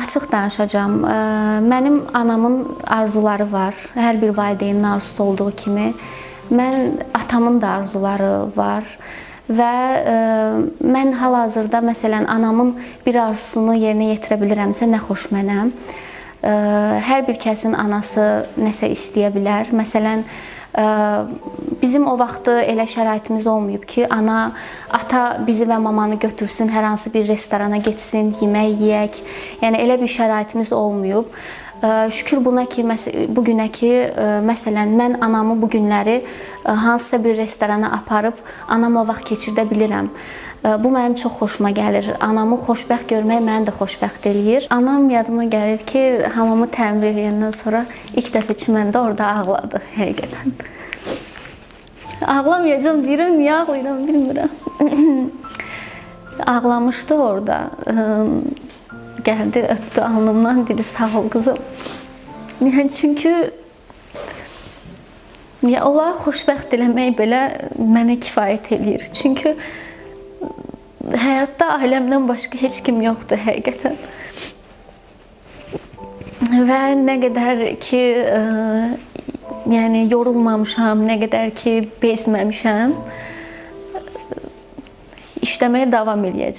Açıq danışacağam. Mənim anamın arzuları var. Hər bir valideynin arzusu olduğu kimi mən atamın da arzuları var. Və mən hal-hazırda məsələn anamın bir arzusunu yerinə yetirə bilirəmsə nə xoş mənəm. Hər bir kəsin anası nəsə istəyə bilər. Məsələn, bizim o vaxtı elə şəraitimiz olmayıb ki, ata bizi və mamanı götürsün, hər hansı bir restorana getsin, yemək yeyək. Yəni elə bir şəraitimiz olmayıb. Şükür buna ki, bu günə ki, məsələn, mən anamı bu günləri hansısa bir restorana aparıb anamla vaxt keçirdə bilirəm. Bu mənim çox xoşuma gəlir. Anamı xoşbəxt görmək məni də xoşbəxt eləyir. Anam yadıma gəlir ki, hamamı təmir edəndən sonra ilk dəfə çiməndə orada ağladı həqiqətən. Ağlamayacağım deyirəm, niyə ağlayıram bilmirəm. Ağlamışdı orada. Gəldi, öpdü alnımdan, dedi sağ ol qızım. Yəni çünki onları xoşbəxt eləmək belə mənə kifayət eləyir. Çünki həyatda ailəmdən başqa heç kim yoxdur həqiqətən. Və nə qədər ki yəni yorulmamışam, nə qədər ki bezməmişəm, işləməyə davam eləyəcəm.